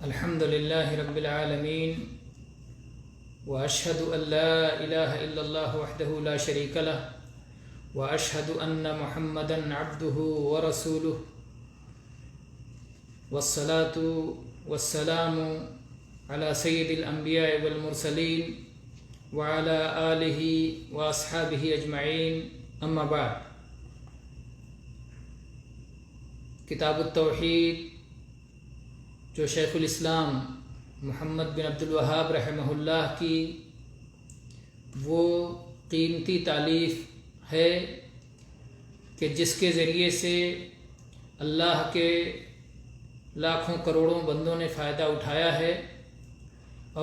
الحمد لله رب العالمين وأشهد أن لا إله إلا الله وحده لا شريك له وأشهد أن محمدا عبده ورسوله والصلاة والسلام على سيد الأنبياء والمرسلين وعلى آله وأصحابه أجمعين أما بعد. کتاب التوحید جو شیخ الاسلام محمد بن عبد الوہاب رحمہ اللہ کی وہ قیمتی تالیف ہے کہ جس کے ذریعے سے اللہ کے لاکھوں کروڑوں بندوں نے فائدہ اٹھایا ہے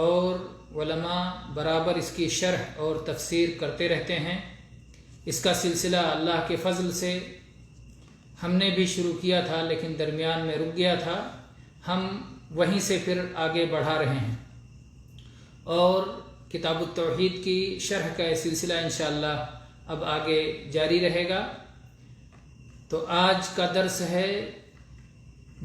اور علماء برابر اس کی شرح اور تفسیر کرتے رہتے ہیں. اس کا سلسلہ اللہ کے فضل سے ہم نے بھی شروع کیا تھا لیکن درمیان میں رک گیا تھا. ہم وہیں سے پھر آگے بڑھا رہے ہیں اور کتاب التوحید کی شرح کا یہ سلسلہ انشاءاللہ اب آگے جاری رہے گا. تو آج کا درس ہے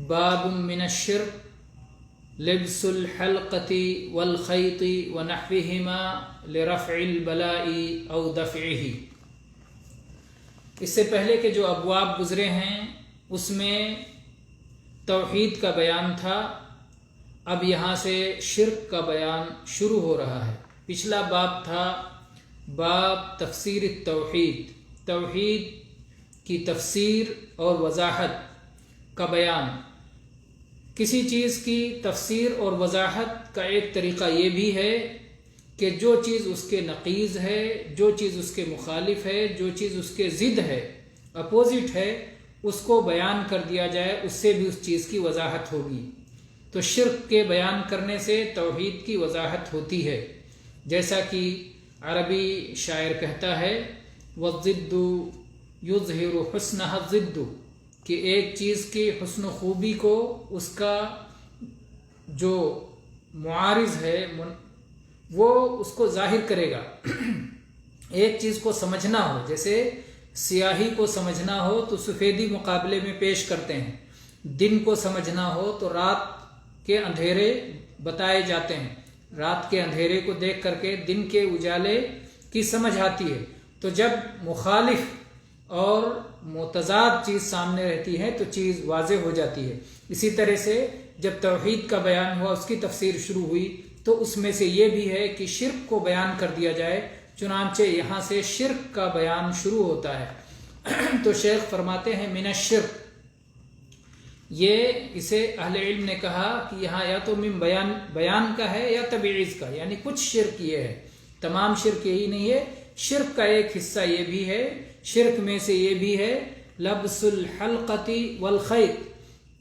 باب من الشرک لبس الحلقۃ والخیط ونحوہما لرفع البلاء او دفعہ. اس سے پہلے کے جو ابواب گزرے ہیں اس میں توحید کا بیان تھا. اب یہاں سے شرک کا بیان شروع ہو رہا ہے. پچھلا باب تھا باب تفسیر التوحید، توحید کی تفسیر اور وضاحت کا بیان. کسی چیز کی تفسیر اور وضاحت کا ایک طریقہ یہ بھی ہے کہ جو چیز اس کے نقیض ہے، جو چیز اس کے مخالف ہے، جو چیز اس کے ضد ہے، اپوزٹ ہے، اس کو بیان کر دیا جائے، اس سے بھی اس چیز کی وضاحت ہوگی. تو شرک کے بیان کرنے سے توحید کی وضاحت ہوتی ہے. جیسا کہ عربی شاعر کہتا ہے وَالضِّدُّ يُظْهِرُ حُسْنَهَا الضِّدُّ، کہ ایک چیز کی حسن و خوبی کو اس کا جو معارض ہے وہ اس کو ظاہر کرے گا. ایک چیز کو سمجھنا ہو، جیسے سیاہی کو سمجھنا ہو تو سفیدی مقابلے میں پیش کرتے ہیں. دن کو سمجھنا ہو تو رات کے اندھیرے بتائے جاتے ہیں. رات کے اندھیرے کو دیکھ کر کے دن کے اجالے کی سمجھ آتی ہے. تو جب مخالف اور متضاد چیز سامنے رہتی ہے تو چیز واضح ہو جاتی ہے. اسی طرح سے جب توحید کا بیان ہوا، اس کی تفسیر شروع ہوئی، تو اس میں سے یہ بھی ہے کہ شرک کو بیان کر دیا جائے. چنانچہ یہاں سے شرک کا بیان شروع ہوتا ہے. تو شیخ فرماتے ہیں من الشرک، یہ اسے اہل علم نے کہا کہ یہاں یا تو من بیان کا ہے یا تبعیض کا، یعنی کچھ شرک یہ ہے، تمام شرک یہی نہیں ہے. شرک کا ایک حصہ یہ بھی ہے، شرک میں سے یہ بھی ہے لبس الحلقۃ والخیط،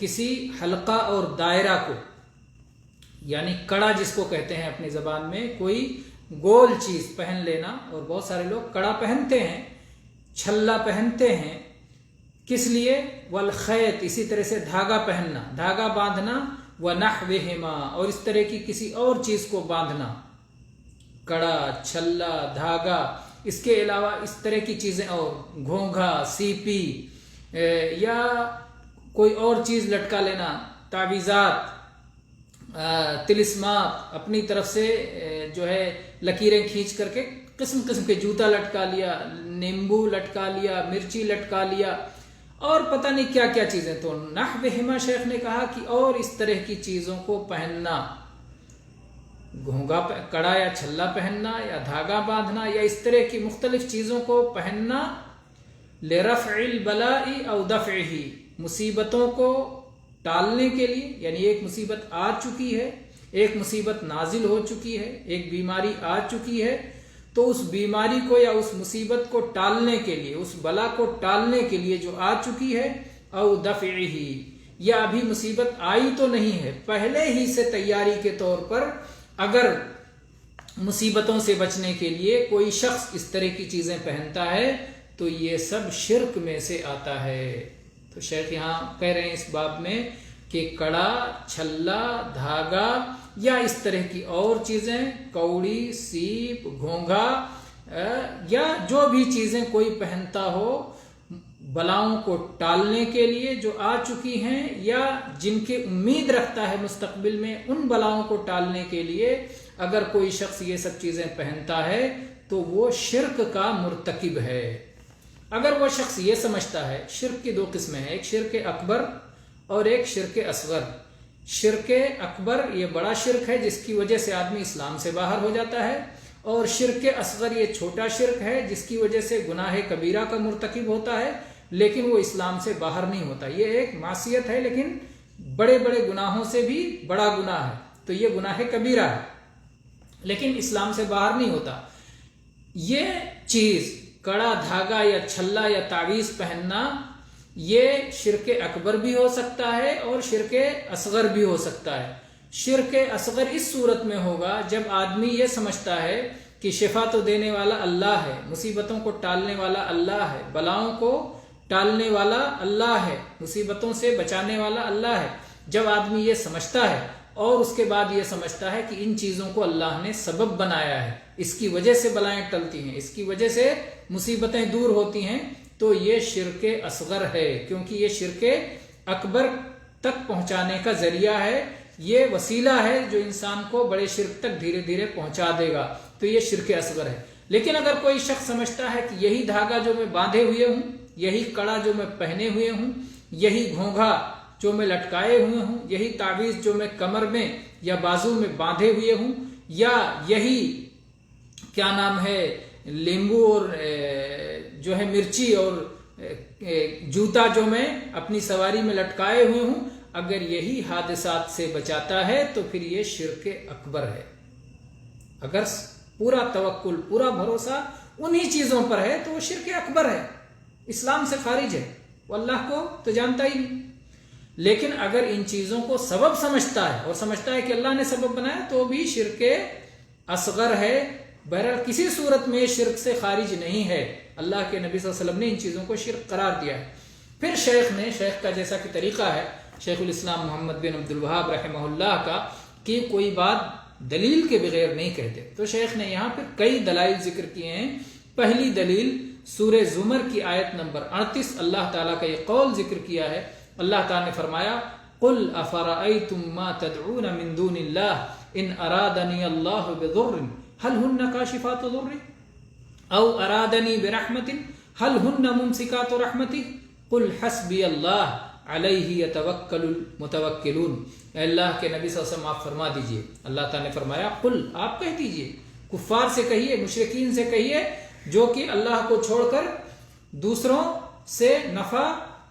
کسی حلقہ اور دائرہ کو، یعنی کڑا جس کو کہتے ہیں اپنی زبان میں، کوئی گول چیز پہن لینا. اور بہت سارے لوگ کڑا پہنتے ہیں، چھلا پہنتے ہیں. کس لیے؟ والخیط، اسی طرح سے دھاگا پہننا، دھاگا باندھنا، ونحوہما، اور اس طرح کی کسی اور چیز کو باندھنا. کڑا، چھلا، دھاگا، اس کے علاوہ اس طرح کی چیزیں، اور گھونگھا، سیپی یا کوئی اور چیز لٹکا لینا، تعویذات، طلسمات، اپنی طرف سے جو ہے لکیریں کھینچ کر کے قسم قسم کے جوتا لٹکا لیا، نیمبو لٹکا لیا، مرچی لٹکا لیا، اور پتہ نہیں کیا کیا چیزیں. تو نحوہما شیخ نے کہا کہ اور اس طرح کی چیزوں کو پہننا، گھونگا، کڑا یا چھلا پہننا یا دھاگا باندھنا یا اس طرح کی مختلف چیزوں کو پہننا لرفع البلاء او دفعہ، مصیبتوں کو ٹالنے کے لیے. یعنی ایک مصیبت آ چکی ہے، ایک مصیبت نازل ہو چکی ہے، ایک بیماری آ چکی ہے، تو اس بیماری کو یا اس مصیبت کو ٹالنے کے لیے، اس بلا کو ٹالنے کے لیے جو آ چکی ہے، او دفعہ، یا ابھی مصیبت آئی تو نہیں ہے، پہلے ہی سے تیاری کے طور پر اگر مصیبتوں سے بچنے کے لیے کوئی شخص اس طرح کی چیزیں پہنتا ہے تو یہ سب شرک میں سے آتا ہے. تو شیخ یہاں کہہ رہے ہیں اس باب میں کہ کڑا، چھلا، دھاگا یا اس طرح کی اور چیزیں، کوڑی، سیپ، گھونگھا یا جو بھی چیزیں کوئی پہنتا ہو بلاؤں کو ٹالنے کے لیے جو آ چکی ہیں یا جن کی امید رکھتا ہے مستقبل میں، ان بلاؤں کو ٹالنے کے لیے اگر کوئی شخص یہ سب چیزیں پہنتا ہے تو وہ شرک کا مرتکب ہے۔ اگر وہ شخص یہ سمجھتا ہے، شرک کی 2 قسمیں ہیں، ایک شرک اکبر اور ایک شرک اصغر۔ شرک اکبر یہ بڑا شرک ہے جس کی وجہ سے آدمی اسلام سے باہر ہو جاتا ہے، اور شرک اصغر یہ چھوٹا شرک ہے جس کی وجہ سے گناہ کبیرہ کا مرتکب ہوتا ہے لیکن وہ اسلام سے باہر نہیں ہوتا۔ یہ ایک معصیت ہے لیکن بڑے بڑے گناہوں سے بھی بڑا گناہ ہے، تو یہ گناہ کبیرہ ہے لیکن اسلام سے باہر نہیں ہوتا۔ یہ چیز کڑا دھاگا یا چھلا یا تعویذ پہننا یہ شرک اکبر بھی ہو سکتا ہے اور شرک اصغر بھی ہو سکتا ہے۔ شرک اصغر اس صورت میں ہوگا جب آدمی یہ سمجھتا ہے کہ شفا تو دینے والا اللہ ہے، مصیبتوں کو ٹالنے والا اللہ ہے، بلاؤں کو ٹالنے والا اللہ ہے، مصیبتوں سے بچانے والا اللہ ہے۔ جب آدمی یہ سمجھتا ہے اور اس کے بعد یہ سمجھتا ہے کہ ان چیزوں کو اللہ نے سبب بنایا ہے، اس کی وجہ سے بلائیں ٹلتی ہیں، اس کی وجہ سے مصیبتیں دور ہوتی ہیں، تو یہ شرک اصغر ہے، کیونکہ یہ شرک اکبر تک پہنچانے کا ذریعہ ہے، یہ وسیلہ ہے جو انسان کو بڑے شرک تک دھیرے دھیرے پہنچا دے گا، تو یہ شرک اصغر ہے۔ لیکن اگر کوئی شخص سمجھتا ہے کہ یہی دھاگا جو میں باندھے ہوئے ہوں، یہی کڑا جو میں پہنے ہوئے ہوں، یہی گھونگھا جو میں لٹکائے ہوئے ہوں، یہی تعویذ جو میں کمر میں یا بازو میں باندھے ہوئے ہوں، یا یہی کیا نام ہے لیمبو اور جو ہے مرچی اور جوتا جو میں اپنی سواری میں لٹکائے ہوئے ہوں، اگر یہی حادثات سے بچاتا ہے تو پھر یہ شرک اکبر ہے۔ اگر پورا توکل، پورا بھروسہ انہی چیزوں پر ہے تو وہ شرک اکبر ہے، اسلام سے خارج ہے، وہ اللہ کو تو جانتا ہی نہیں۔ لیکن اگر ان چیزوں کو سبب سمجھتا ہے اور سمجھتا ہے کہ اللہ نے سبب بنایا تو بھی شرک اصغر ہے۔ بہرحال کسی صورت میں شرک سے خارج نہیں ہے، اللہ کے نبی صلی اللہ علیہ وسلم نے ان چیزوں کو شرک قرار دیا ہے۔ پھر شیخ کا جیسا کہ طریقہ ہے شیخ الاسلام محمد بن عبد الوہاب رحمہ اللہ کا کہ کوئی بات دلیل کے بغیر نہیں کہتے، تو شیخ نے یہاں پہ کئی دلائل ذکر کیے ہیں۔ پہلی دلیل سورہ زمر کی آیت نمبر 38 اللہ تعالیٰ کا یہ قول ذکر کیا ہے۔ اللہ تعالیٰ نے فرمایا قُلْ أَفَرَأَيْتُمْ مَا تَدْعُونَ مِن دُونِ اللَّهِ إِنْ أَرَادَنِيَ اللَّهُ بِضُرٍّ هَلْ هُنَّ كَاشِفَاتُ ضُرِّهِ أَوْ أَرَادَنِي بِرَحْمَةٍ هَلْ هُنَّ مُمْسِكَاتُ رَحْمَتِهِ قُلْ حَسْبِيَ اللَّهُ عَلَيْهِ يَتَوَكَّلُ الْمُتَوَكِّلُونَ۔ اے اللہ کے نبی صلی اللہ علیہ وسلم آپ فرما دیجئے، اللہ تعالیٰ نے فرمایا قل، آپ کہہ دیجئے، کفار سے کہیے، مشرکین سے کہیے جو کہ اللہ کو چھوڑ کر دوسروں سے نفع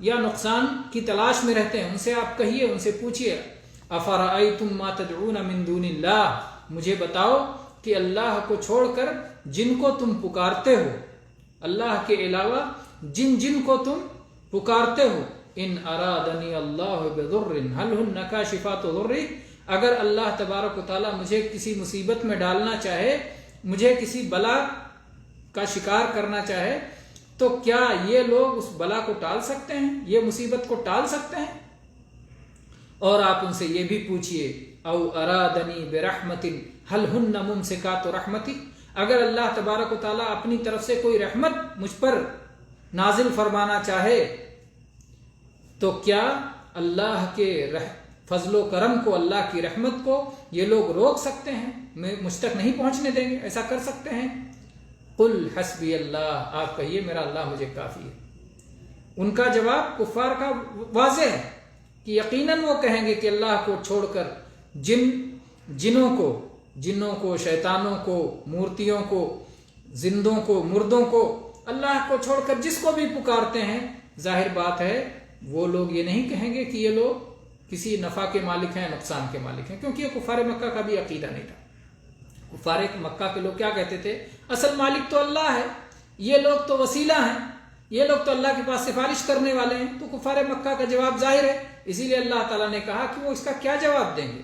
یا نقصان کی تلاش میں رہتے ہیں، ان سے آپ کہیے، ان سے پوچھئے افرأیتم ما تدعون من دون اللہ، مجھے بتاؤ کہ اللہ کو چھوڑ کر جن کو تم پکارتے ہو، اللہ کے علاوہ جن کو تم پکارتے ہو، ان ارادنی اللہ بضر هل هن کاشفات ضرہ، اگر اللہ تبارک و تعالی مجھے کسی مصیبت میں ڈالنا چاہے، مجھے کسی بلا کا شکار کرنا چاہے، تو کیا یہ لوگ اس بلا کو ٹال سکتے ہیں، یہ مصیبت کو ٹال سکتے ہیں؟ اور آپ ان سے یہ بھی پوچھئے او ارادنی برحمت هل هن ممسکات رحمتی، اگر اللہ تبارک و تعالیٰ اپنی طرف سے کوئی رحمت مجھ پر نازل فرمانا چاہے تو کیا اللہ کے فضل و کرم کو، اللہ کی رحمت کو یہ لوگ روک سکتے ہیں، مجھ تک نہیں پہنچنے دیں گے؟ ایسا کر سکتے ہیں؟ قل حسبی اللہ، آپ کہیے میرا اللہ مجھے کافی ہے۔ ان کا جواب کفار کا واضح ہے کہ یقیناً وہ کہیں گے کہ اللہ کو چھوڑ کر جنوں کو، شیطانوں کو، مورتیوں کو، زندوں کو، مردوں کو، اللہ کو چھوڑ کر جس کو بھی پکارتے ہیں، ظاہر بات ہے وہ لوگ یہ نہیں کہیں گے کہ یہ لوگ کسی نفع کے مالک ہیں، نقصان کے مالک ہیں، کیونکہ یہ کفار مکہ کا بھی عقیدہ نہیں تھا۔ کفار مکہ کے لوگ کیا کہتے تھے؟ اصل مالک تو اللہ ہے، یہ لوگ تو وسیلہ ہیں، یہ لوگ تو اللہ کے پاس سفارش کرنے والے ہیں۔ تو کفار مکہ کا جواب ظاہر ہے، اسی لیے اللہ تعالیٰ نے کہا کہ وہ اس کا کیا جواب دیں گے؟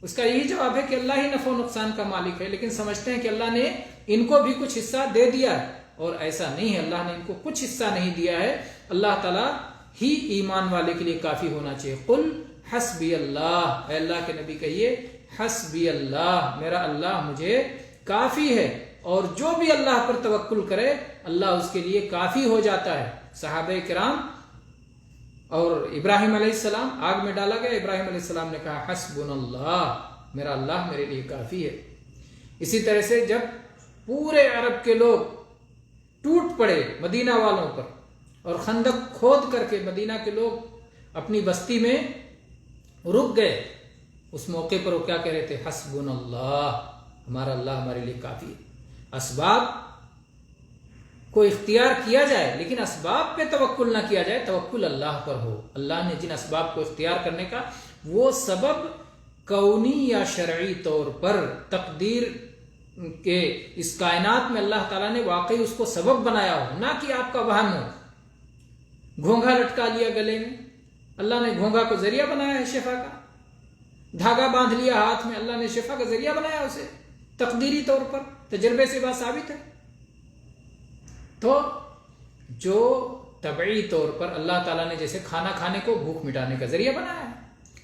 اس کا یہی جواب ہے کہ اللہ ہی نفع و نقصان کا مالک ہے، لیکن سمجھتے ہیں کہ اللہ نے ان کو بھی کچھ حصہ دے دیا ہے، اور ایسا نہیں ہے، اللہ نے ان کو کچھ حصہ نہیں دیا ہے۔ اللہ تعالیٰ ہی ایمان والے کے لیے کافی ہونا چاہیے۔ قل حسبی اللہ، اے اللہ کے نبی کہیے حسبی اللہ، میرا اللہ مجھے کافی ہے، اور جو بھی اللہ پر توکل کرے اللہ اس کے لیے کافی ہو جاتا ہے۔ صحابہ کرام اور ابراہیم علیہ السلام آگ میں ڈالا گیا. ابراہیم علیہ السلام نے کہا حسبنا اللہ، میرا اللہ میرے لیے کافی ہے. اسی طرح سے جب پورے عرب کے لوگ ٹوٹ پڑے مدینہ والوں پر اور خندق کھود کر کے مدینہ کے لوگ اپنی بستی میں رک گئے، اس موقع پر وہ کیا کہہ رہے تھے؟ حسبنا اللہ، ہمارا اللہ ہمارے لیے کافی ہے. اسباب کو اختیار کیا جائے لیکن اسباب پہ توکل نہ کیا جائے، توکل اللہ پر ہو. اللہ نے جن اسباب کو اختیار کرنے کا، وہ سبب کونی یا شرعی طور پر تقدیر کے اس کائنات میں اللہ تعالیٰ نے واقعی اس کو سبب بنایا ہو، نہ کہ آپ کا وہم ہو. گھونگا لٹکا لیا گلے میں، اللہ نے گھونگا کو ذریعہ بنایا ہے شفا کا. دھاگا باندھ لیا ہاتھ میں، اللہ نے شفا کا ذریعہ بنایا اسے تقدیری طور پر، تجربے سے بات ثابت ہے. تو جو طبعی طور پر اللہ تعالیٰ نے جیسے کھانا کھانے کو بھوک مٹانے کا ذریعہ بنایا ہے،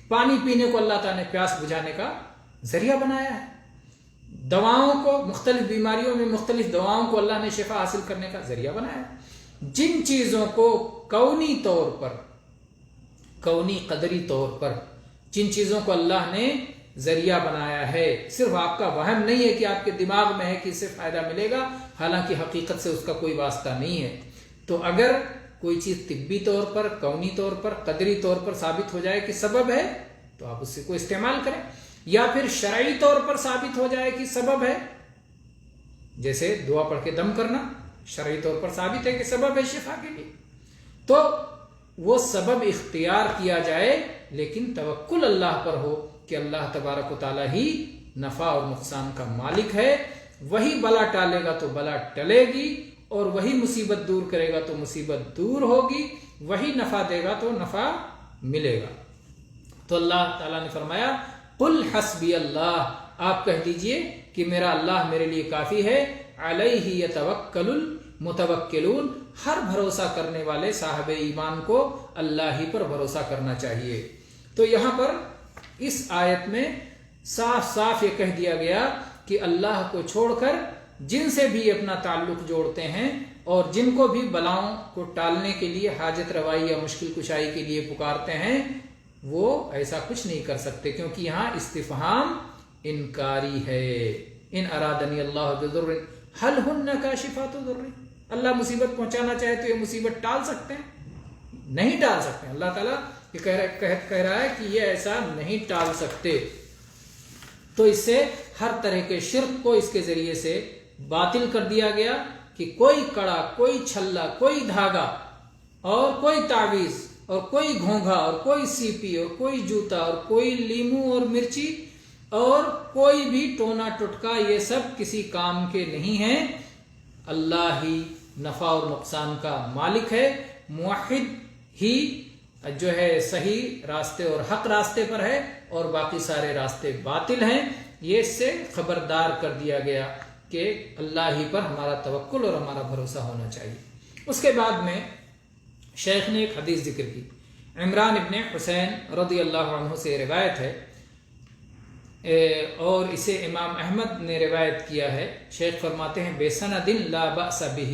پانی پینے کو اللہ تعالیٰ نے پیاس بجھانے کا ذریعہ بنایا ہے، دواؤں کو مختلف بیماریوں میں مختلف دواؤں کو اللہ نے شفا حاصل کرنے کا ذریعہ بنایا ہے. جن چیزوں کو کونی طور پر، کونی قدری طور پر جن چیزوں کو اللہ نے ذریعہ بنایا ہے، صرف آپ کا وہم نہیں ہے کہ آپ کے دماغ میں ہے کہ اس سے فائدہ ملے گا، حالانکہ حقیقت سے اس کا کوئی واسطہ نہیں ہے. تو اگر کوئی چیز طبی طور پر، کونی طور پر، قدری طور پر ثابت ہو جائے کہ سبب ہے تو آپ اس سے کو استعمال کریں، یا پھر شرعی طور پر ثابت ہو جائے کہ سبب ہے، جیسے دعا پڑھ کے دم کرنا شرعی طور پر ثابت ہے کہ سبب ہے شفا کے لیے، تو وہ سبب اختیار کیا جائے لیکن توکل اللہ پر ہو کہ اللہ تبارک و تعالیٰ ہی نفع اور نقصان کا مالک ہے. وہی بلا ٹالے گا تو بلا ٹلے گی، اور وہی مصیبت دور کرے گا تو مصیبت دور ہوگی، وہی نفع دے گا تو نفع ملے گا. تو اللہ تعالیٰ نے فرمایا قل حسبی اللہ، آپ کہہ دیجئے کہ میرا اللہ میرے لیے کافی ہے. علیہ یتوکل المتوکلون، ہر بھروسہ کرنے والے صاحب ایمان کو اللہ ہی پر بھروسہ کرنا چاہیے. تو یہاں پر اس آیت میں صاف صاف یہ کہہ دیا گیا کہ اللہ کو چھوڑ کر جن سے بھی اپنا تعلق جوڑتے ہیں اور جن کو بھی بلاؤں کو ٹالنے کے لیے، حاجت روائی یا مشکل کشائی کے لیے پکارتے ہیں، وہ ایسا کچھ نہیں کر سکتے، کیونکہ یہاں استفہام انکاری ہے. ان ارادنی اللہ بضر هل ہن کاشفات ضر، اللہ مصیبت پہنچانا چاہے تو یہ مصیبت ٹال سکتے ہیں؟ نہیں ٹال سکتے. اللہ تعالیٰ یہ کہہ رہا ہے کہ یہ ایسا نہیں ٹال سکتے. تو اس سے ہر طرح کے شرک کو اس کے ذریعے سے باطل کر دیا گیا کہ کوئی کڑا، کوئی چھلا، کوئی دھاگا اور کوئی تعویذ اور کوئی گھونگھا اور کوئی سیپی اور کوئی جوتا اور کوئی لیمو اور مرچی اور کوئی بھی ٹونا ٹٹکا، یہ سب کسی کام کے نہیں ہیں. اللہ ہی نفع اور نقصان کا مالک ہے. موحد ہی جو ہے صحیح راستے اور حق راستے پر ہے، اور باقی سارے راستے باطل ہیں. یہ اس سے خبردار کر دیا گیا کہ اللہ ہی پر ہمارا توکل اور ہمارا بھروسہ ہونا چاہیے. اس کے بعد میں شیخ نے ایک حدیث ذکر کی. عمران ابن حسین رضی اللہ عنہ سے روایت ہے، اور اسے امام احمد نے روایت کیا ہے. شیخ فرماتے ہیں بے سند لا بأس بہ،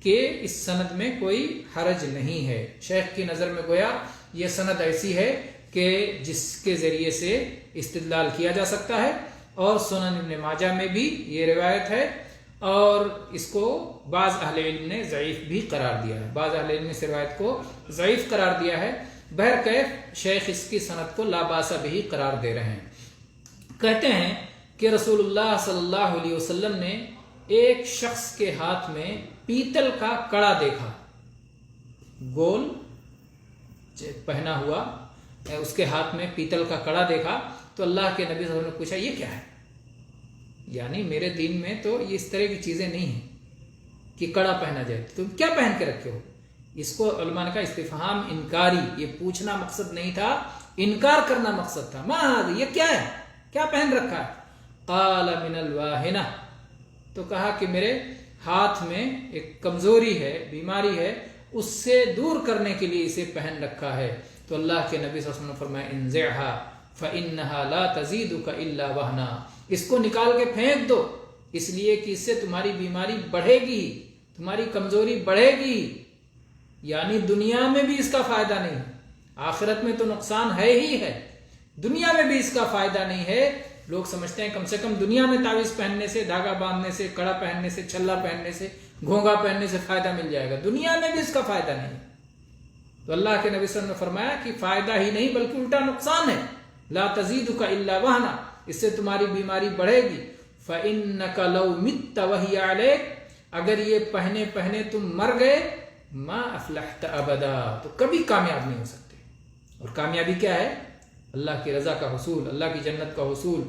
کہ اس سند میں کوئی حرج نہیں ہے. شیخ کی نظر میں گویا یہ سند ایسی ہے کہ جس کے ذریعے سے استدلال کیا جا سکتا ہے. اور سنن ابن ماجہ میں بھی یہ روایت ہے، اور اس کو بعض اہل علم نے ضعیف بھی قرار دیا ہے. بعض اہل علم نے اس روایت کو ضعیف قرار دیا ہے. بہرکیف شیخ اس کی سند کو لا بأس بہ قرار دے رہے ہیں. کہتے ہیں کہ رسول اللہ صلی اللہ علیہ وسلم نے ایک شخص کے ہاتھ میں پیتل کا کڑا دیکھا، گول پہنا ہوا، اس کے ہاتھ میں پیتل کا کڑا دیکھا. تو اللہ کے نبی صلی اللہ علیہ وسلم نے پوچھا یہ کیا ہے؟ یعنی میرے دین میں تو یہ اس طرح کی چیزیں نہیں ہیں کہ کڑا پہنا جائے، تم کیا پہن کے رکھے ہو؟ اس کو علماء نے کہا استفہام انکاری، یہ پوچھنا مقصد نہیں تھا، انکار کرنا مقصد تھا. ما هذا، یہ کیا ہے، کیا پہن رکھا ہے؟ قال من الواہنہ، تو کہا کہ میرے ہاتھ میں ایک کمزوری ہے، بیماری ہے، اس سے دور کرنے کے لیے اسے پہن رکھا ہے. تو اللہ کے نبی صلی اللہ علیہ وسلم نے فرمایا انزعها فإنها لا تزيدك الا وهنا، اس کو نکال کے پھینک دو، اس لیے کہ اس سے تمہاری بیماری بڑھے گی، تمہاری کمزوری بڑھے گی. یعنی دنیا میں بھی اس کا فائدہ نہیں ہے، آخرت میں تو نقصان ہے ہی ہے، دنیا میں بھی اس کا فائدہ نہیں ہے۔ لوگ سمجھتے ہیں کم سے کم دنیا میں تعویذ پہننے سے، دھاگا باندھنے سے، کڑا پہننے سے، چھلا پہننے سے، گھونگا پہننے سے فائدہ مل جائے گا، دنیا میں بھی اس کا فائدہ نہیں ہے۔ تو اللہ کے نبی صلی اللہ علیہ وسلم نے فرمایا کہ فائدہ ہی نہیں بلکہ الٹا نقصان ہے۔ لا تزیدک الا وہنا، اس سے تمہاری بیماری بڑھے گی۔ فإنک لو مت وہی علیک، اگر یہ پہنے پہنے تم مر گئے، ما افلحت ابدا، تو کبھی کامیاب نہیں ہو سکتے۔ اور کامیابی کیا ہے؟ اللہ کی رضا کا حصول، اللہ کی جنت کا حصول،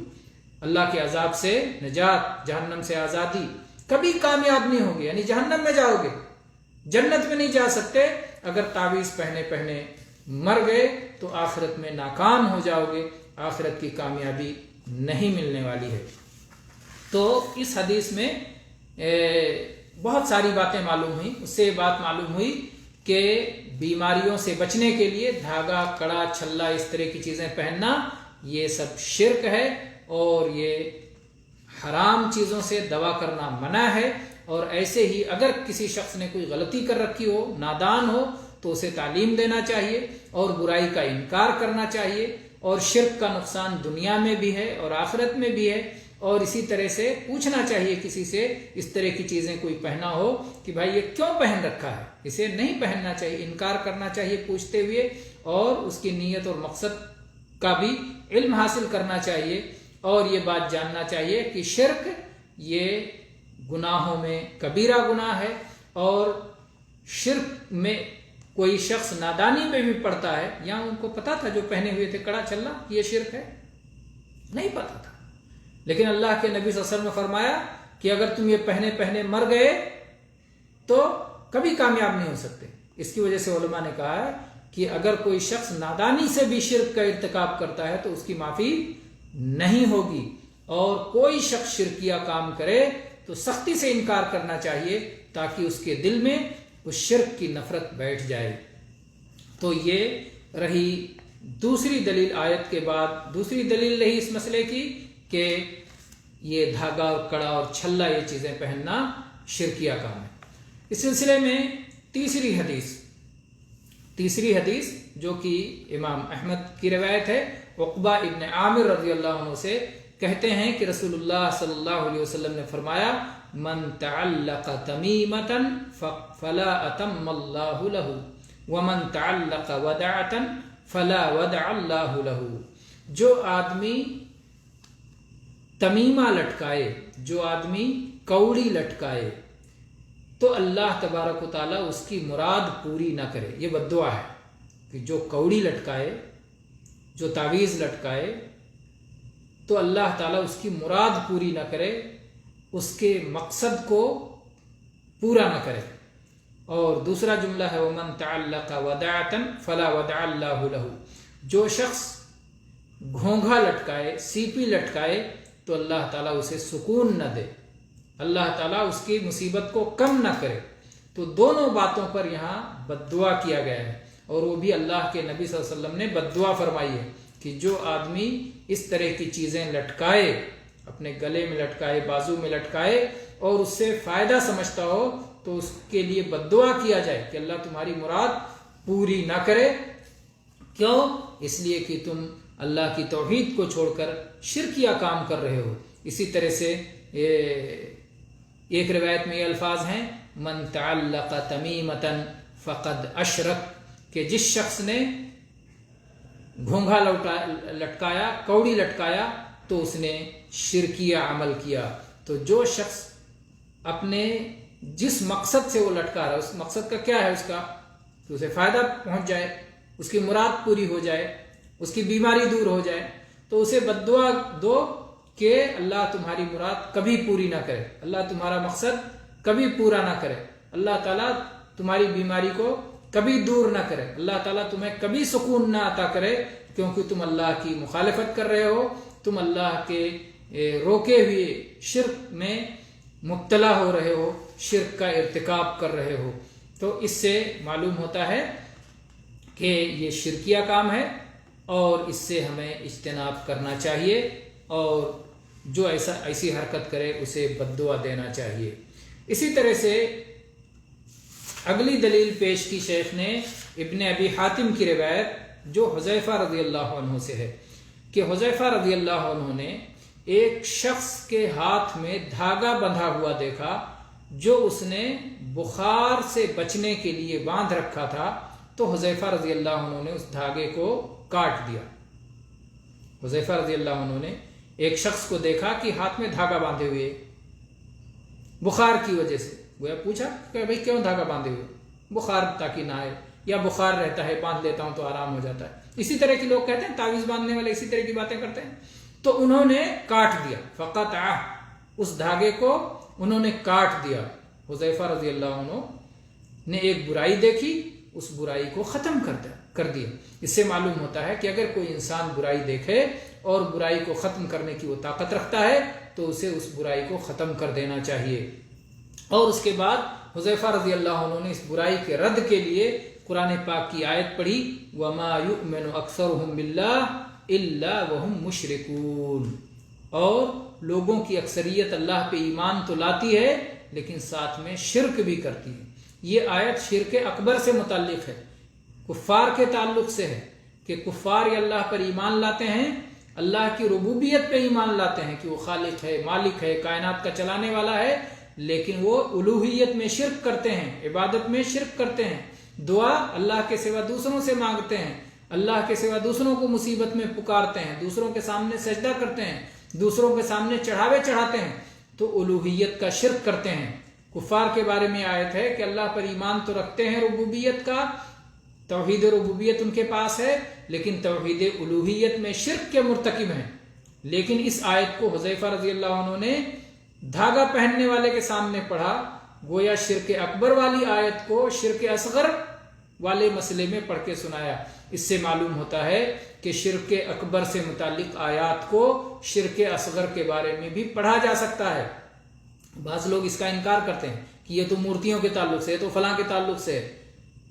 اللہ کے عذاب سے نجات، جہنم سے آزادی۔ کبھی کامیاب نہیں ہوگے، یعنی جہنم میں جاؤ گے، جنت میں نہیں جا سکتے۔ اگر تعویذ پہنے پہنے مر گئے تو آخرت میں ناکام ہو جاؤ گے، آخرت کی کامیابی نہیں ملنے والی ہے۔ تو اس حدیث میں بہت ساری باتیں معلوم ہوئیں۔ اس سے یہ بات معلوم ہوئی کہ بیماریوں سے بچنے کے لیے دھاگا، کڑا، چھلا، اس طرح کی چیزیں پہننا یہ سب شرک ہے، اور یہ حرام چیزوں سے دوا کرنا منع ہے۔ اور ایسے ہی اگر کسی شخص نے کوئی غلطی کر رکھی ہو، نادان ہو، تو اسے تعلیم دینا چاہیے اور برائی کا انکار کرنا چاہیے۔ اور شرک کا نقصان دنیا میں بھی ہے اور آخرت میں بھی ہے۔ اور اسی طرح سے پوچھنا چاہیے کسی سے، اس طرح کی چیزیں کوئی پہنا ہو کہ بھائی یہ کیوں پہن رکھا ہے، اسے نہیں پہننا چاہیے، انکار کرنا چاہیے پوچھتے ہوئے، اور اس کی نیت اور مقصد کا بھی علم حاصل کرنا چاہیے۔ اور یہ بات جاننا چاہیے کہ شرک یہ گناہوں میں کبیرہ گناہ ہے، اور شرک میں کوئی شخص نادانی میں بھی پڑتا ہے، یا ان کو پتا تھا جو پہنے ہوئے تھے کڑا چھلا یہ شرک ہے؟ نہیں پتا تھا، لیکن اللہ کے نبی صلی اللہ علیہ وسلم نے فرمایا کہ اگر تم یہ پہنے پہنے مر گئے تو کبھی کامیاب نہیں ہو سکتے۔ اس کی وجہ سے علماء نے کہا ہے کہ اگر کوئی شخص نادانی سے بھی شرک کا ارتکاب کرتا ہے تو اس کی معافی نہیں ہوگی، اور کوئی شخص شرکیہ کام کرے تو سختی سے انکار کرنا چاہیے تاکہ اس کے دل میں اس شرک کی نفرت بیٹھ جائے۔ تو یہ رہی دوسری دلیل، آیت کے بعد دوسری دلیل رہی اس مسئلے کی کہ یہ دھاگا اور کڑا اور چھلا یہ چیزیں پہننا شرکیہ کام ہے۔ اس سلسلے میں تیسری حدیث جو کہ امام احمد کی روایت ہے، عقبہ ابن عامر رضی اللہ عنہ سے کہتے ہیں کہ رسول اللہ صلی اللہ علیہ وسلم نے فرمایا، من تعلق تمیمتا فلا اتم اللہ لہ ومن تعلق ودعتا فلا ودع اللہ لہ۔ جو آدمی تمیمہ لٹکائے، جو آدمی کوڑی لٹکائے، تو اللہ تبارک و تعالیٰ اس کی مراد پوری نہ کرے۔ یہ بد دعا ہے کہ جو کوڑی لٹکائے، جو تعویذ لٹکائے، تو اللہ تعالیٰ اس کی مراد پوری نہ کرے، اس کے مقصد کو پورا نہ کرے۔ اور دوسرا جملہ ہے وَمَن تَعَلَّقَ وَدَعَةً فَلَا وَدَعَ اللَّهُ لَهُ۔ جو شخص گھونگھا لٹکائے، سیپی لٹکائے، تو اللہ تعالیٰ اسے سکون نہ دے، اللہ تعالیٰ اس کی مصیبت کو کم نہ کرے۔ تو دونوں باتوں پر یہاں بد دعا کیا گیا ہے، اور وہ بھی اللہ کے نبی صلی اللہ علیہ وسلم نے بد دعا فرمائی ہے کہ جو آدمی اس طرح کی چیزیں لٹکائے، اپنے گلے میں لٹکائے، بازو میں لٹکائے، اور اس سے فائدہ سمجھتا ہو، تو اس کے لیے بد دعا کیا جائے کہ اللہ تمہاری مراد پوری نہ کرے۔ کیوں؟ اس لیے کہ تم اللہ کی توحید کو چھوڑ کر شرکیہ کام کر رہے ہو۔ اسی طرح سے ایک روایت میں یہ الفاظ ہیں، من تعلق تمیمتا فقد اشرک، کہ جس شخص نے گھونگھا لٹکایا، کوڑی لٹکایا، تو اس نے شرکیہ عمل کیا۔ تو جو شخص اپنے جس مقصد سے وہ لٹکا رہا ہے، اس مقصد کا کیا ہے، اس کا کہ اسے فائدہ پہنچ جائے، اس کی مراد پوری ہو جائے، اس کی بیماری دور ہو جائے، تو اسے بد دعا دو کہ اللہ تمہاری مراد کبھی پوری نہ کرے، اللہ تمہارا مقصد کبھی پورا نہ کرے، اللہ تعالیٰ تمہاری بیماری کو کبھی دور نہ کرے، اللہ تعالیٰ تمہیں کبھی سکون نہ عطا کرے، کیونکہ تم اللہ کی مخالفت کر رہے ہو، تم اللہ کے روکے ہوئے شرک میں مبتلا ہو رہے ہو، شرک کا ارتکاب کر رہے ہو۔ تو اس سے معلوم ہوتا ہے کہ یہ شرکیہ کام ہے، اور اس سے ہمیں اجتناب کرنا چاہیے، اور جو ایسی حرکت کرے اسے بد دعا دینا چاہیے۔ اسی طرح سے اگلی دلیل پیش کی شیخ نے ابن ابی حاتم کی روایت جو حذیفہ رضی اللہ عنہ سے ہے کہ حذیفہ رضی اللہ عنہ نے ایک شخص کے ہاتھ میں دھاگا بندھا ہوا دیکھا جو اس نے بخار سے بچنے کے لیے باندھ رکھا تھا، تو حذیفہ رضی اللہ عنہ نے اس دھاگے کو کاٹ دیا۔ حذیفہ رضی اللہ عنہ نے ایک شخص کو دیکھا کہ ہاتھ میں دھاگا باندھے ہوئے بخار کی وجہ سے، گویا پوچھا کہ بھئی کیوں دھاگا باندھے ہوئے؟ بخار تاکہ نہ آئے، یا بخار رہتا ہے باندھ لیتا ہوں تو آرام ہو جاتا ہے۔ اسی طرح کے لوگ کہتے ہیں، تعویذ باندھنے والے اسی طرح کی باتیں کرتے ہیں۔ تو انہوں نے کاٹ دیا، فقطعہ، اس دھاگے کو انہوں نے کاٹ دیا۔ حذیفہ رضی اللہ عنہ نے ایک برائی دیکھی، اس برائی کو ختم کر دیا۔ اس سے معلوم ہوتا ہے کہ اگر کوئی انسان برائی دیکھے اور برائی کو ختم کرنے کی وہ طاقت رکھتا ہے تو اسے اس برائی کو ختم کر دینا چاہیے۔ اور اس کے بعد حذیفہ رضی اللہ عنہ نے اس برائی کے رد کے لیے قرآن پاک کی آیت پڑھی، وَمَا يُؤْمِنُ أَكْثَرُهُم بِاللَّهِ إِلَّا وَهُم مُشْرِكُونَ، اور لوگوں کی اکثریت اللہ پہ ایمان تو لاتی ہے لیکن ساتھ میں شرک بھی کرتی ہے۔ یہ آیت شرک اکبر سے متعلق ہے، کفار کے تعلق سے ہے کہ کفار یہ اللہ پر ایمان لاتے ہیں، اللہ کی ربوبیت پہ ایمان لاتے ہیں کہ وہ خالق ہے، مالک ہے، کائنات کا چلانے والا ہے، لیکن وہ الوہیت میں شرک کرتے ہیں، عبادت میں شرک کرتے ہیں، دعا اللہ کے سوا دوسروں سے مانگتے ہیں، اللہ کے سوا دوسروں کو مصیبت میں پکارتے ہیں، دوسروں کے سامنے سجدہ کرتے ہیں، دوسروں کے سامنے چڑھاوے چڑھاتے ہیں، تو الوہیت کا شرک کرتے ہیں۔ کفار کے بارے میں آیت ہے کہ اللہ پر ایمان تو رکھتے ہیں، ربوبیت کا توحید ربوبیت ان کے پاس ہے، لیکن توحید الوہیت میں شرک کے مرتکب ہیں۔ لیکن اس آیت کو حذیفہ رضی اللہ عنہ نے دھاگا پہننے والے کے سامنے پڑھا، گویا شرک اکبر والی آیت کو شرک اصغر والے مسئلے میں پڑھ کے سنایا۔ اس سے معلوم ہوتا ہے کہ شرک اکبر سے متعلق آیات کو شرک اصغر کے بارے میں بھی پڑھا جا سکتا ہے۔ بعض لوگ اس کا انکار کرتے ہیں کہ یہ تو مورتیوں کے تعلق سے ہے، تو فلاں کے تعلق سے ہے،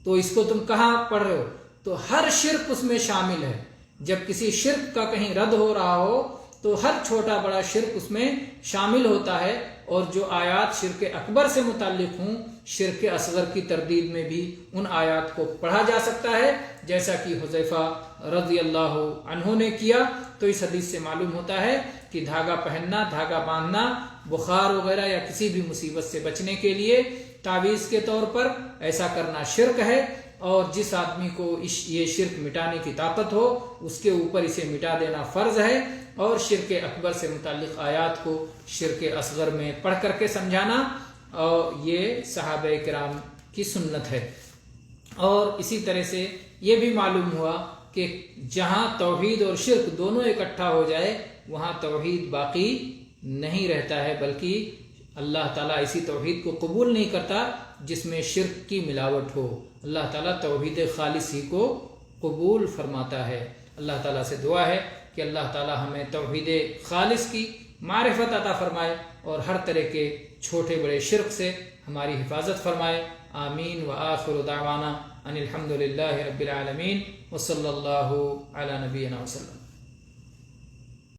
تو اس کو تم کہاں پڑھ رہے ہو؟ تو ہر شرک اس میں شامل ہے۔ جب کسی شرک کا کہیں رد ہو رہا ہو تو ہر چھوٹا بڑا شرک اس میں شامل ہوتا ہے، اور جو آیات شرک اکبر سے متعلق ہوں شرک اصغر کی تردید میں بھی ان آیات کو پڑھا جا سکتا ہے، جیسا کہ حذیفہ رضی اللہ عنہ نے کیا۔ تو اس حدیث سے معلوم ہوتا ہے کہ دھاگا پہننا، دھاگا باندھنا بخار وغیرہ یا کسی بھی مصیبت سے بچنے کے لیے تعویذ کے طور پر ایسا کرنا شرک ہے، اور جس آدمی کو یہ شرک مٹانے کی طاقت ہو اس کے اوپر اسے مٹا دینا فرض ہے، اور شرک اکبر سے متعلق آیات کو شرک اصغر میں پڑھ کر کے سمجھانا، اور یہ صحابہ کرام کی سنت ہے۔ اور اسی طرح سے یہ بھی معلوم ہوا کہ جہاں توحید اور شرک دونوں اکٹھا ہو جائے وہاں توحید باقی نہیں رہتا ہے، بلکہ اللہ تعالیٰ اسی توحید کو قبول نہیں کرتا جس میں شرک کی ملاوٹ ہو۔ اللہ تعالیٰ توحید خالص ہی کو قبول فرماتا ہے۔ اللہ تعالیٰ سے دعا ہے کہ اللہ تعالیٰ ہمیں توحید خالص کی معرفت عطا فرمائے اور ہر طرح کے چھوٹے بڑے شرک سے ہماری حفاظت فرمائے۔ آمین۔ وآخر دعوانا ان الحمد للہ رب العالمین، وصلی اللہ علی نبینا وسلم۔